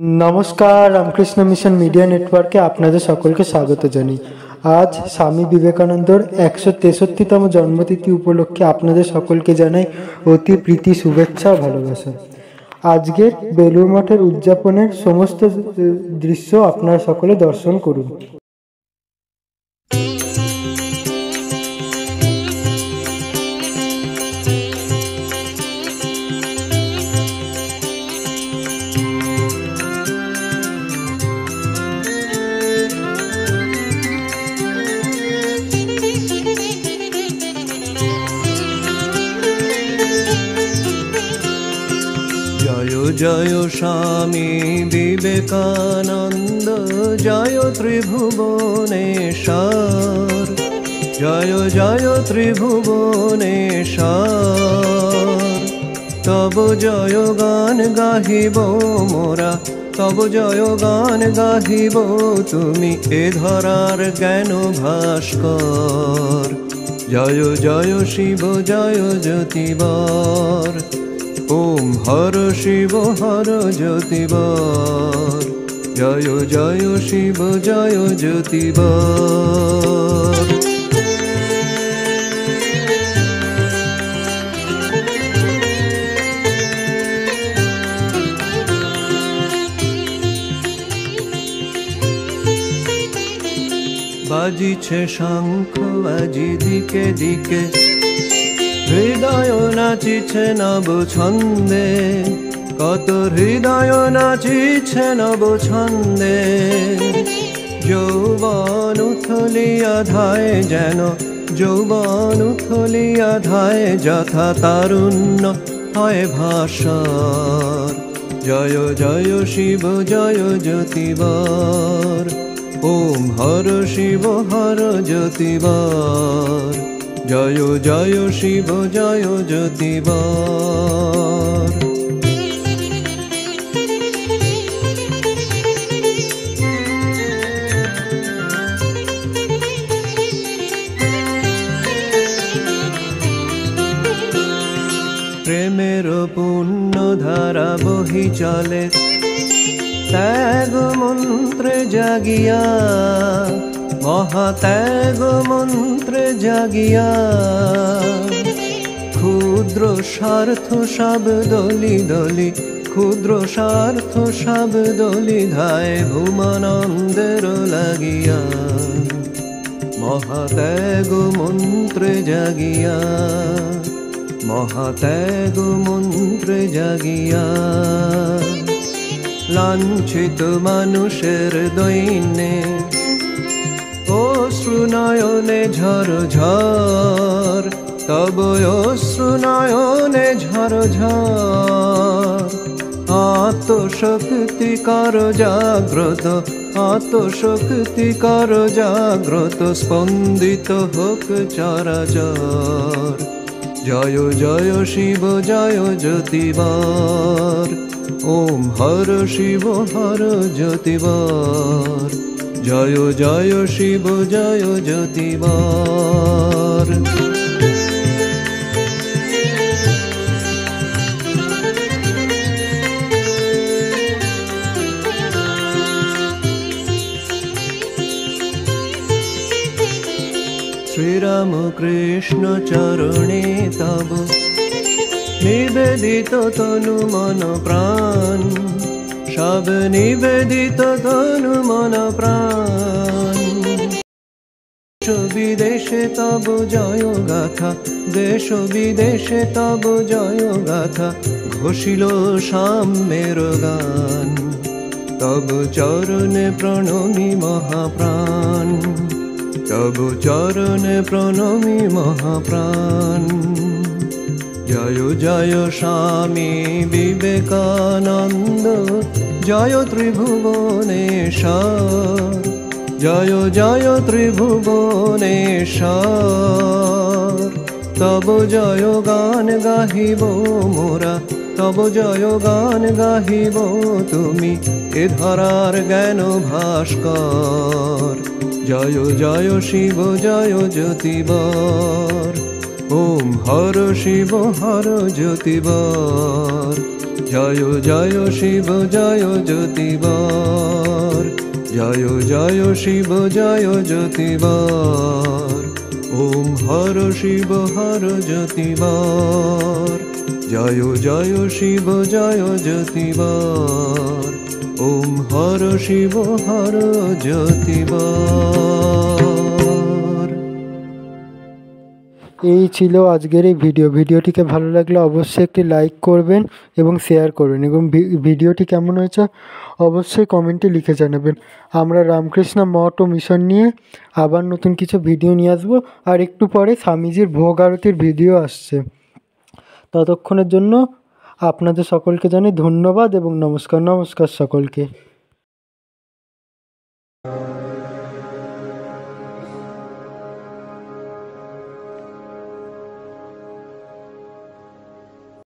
नमस्कार Ramakrishna mission media नेटवर्के आपनादेर सकलके स्वागत जानाई। आज स्वामी विवेकानंदर 163तम जन्मतिथि उपलक्षे आपनादेर सकलके जानाई अति प्रीति शुभेच्छा और भालोबासा। आजकेर बेलुर मठेर उद्यापनेर समस्त दृश्य आपनारा सकले दर्शन करुन। जय स्वामी विवेकानंद जय त्रिभुवनेश्वर, जय जय त्रिभुवनेश्वर। तब जय गान गाहिब मोरा, तब जय गान गाहिब तुमी ए धरार ज्ञान भास्कर। जय जय शिव जय ज्योतिवर, ओम हर शिव हर ज्योतिवर। जय जय शिव जय ज्योतिवर। बाजिছে শঙ্খ আজি দিকে দিকে, হৃদয় নাচিছে নব ছন্দে। কত হৃদয় নাচিছে নব ছন্দে। যৌবন উথলিয়া ধায় যেন, যৌবন উথলিয়া ধায় যথা তারুণ্য হয় ভাস্বর। জয় জয় শিব জয় জ্যোতিবর, ওম হর শিব হর জ্যোতিবর। जय जय शिव जय ज्योतिवर। प्रेमेर पुण्य धारा बही चले, त्याग मंत्रे जागिया, महात्याग मंत्रे जागिया। क्षुद्र स्वार्थ सब दली दली, क्षुद्र स्वार्थ सब दली धाय भूमानंदेर लागिया। महात्याग मंत्रे जागिया, महात्याग मंत्रे जागिया। लांछित मानुषेर दैन्ये अश्रु नयने झर झर, तब अश्रु नयने झर झर। आत्मशक्ति कर जाग्रत, आत्मशक्ति कर जाग्रत, स्पंदित होक चराचर। जय जय शिव जय ज्योतिवर, ओम हर शिव हर ज्योतिवर। जय जय शिव जय ज्योतिवर। श्री राम कृष्ण चरणे तब निवेदित तनु मन प्राण, सब निवेदित तनु मन प्राण। देश विदेशे तब जय गाथा, देश विदेशे तब जय गाथा, घोषिल साम्येर गान। तब चरणे प्रणमी महाप्राण, तब चरणे प्रणमी महाप्राण। जय जय स्वामी विवेकानंद जय त्रिभुवनेश्वर, जय जय त्रिभुवनेश्वर। तब जय गान गाहिब मोरा, तब जय गान गाहिब तुमी ए धरार ज्ञान भास्कर। जय जय शिव जय ज्योतिवर, ओम हर शिव हर ज्योतिवर। জয় জয় শিব জয় জ্যোতিবার, জয় জয় শিব জয় জ্যোতিবার। ওম হর শিব হর জ্যোতিবার, জয় জয় শিব জয় জ্যোতিবার। ওম হর শিব হর জ্যোতিবার। এই ছিল আজকের এই ভিডিওটিকে ভালো লাগলে অবশ্যই একটি লাইক করবেন এবং শেয়ার করবেন, এবং ভিডিওটি কেমন হয়েছে অবশ্যই কমেন্টে লিখে জানাবেন। আমরা রামকৃষ্ণ মঠ ও মিশন নিয়ে আবার নতুন কিছু ভিডিও নিয়ে আসবো, আর একটু পরে স্বামীজির ভোগ আরতির ভিডিও আসছে। ততক্ষণের জন্য আপনাদের সকলকে জানাই ধন্যবাদ এবং নমস্কার সকলকে।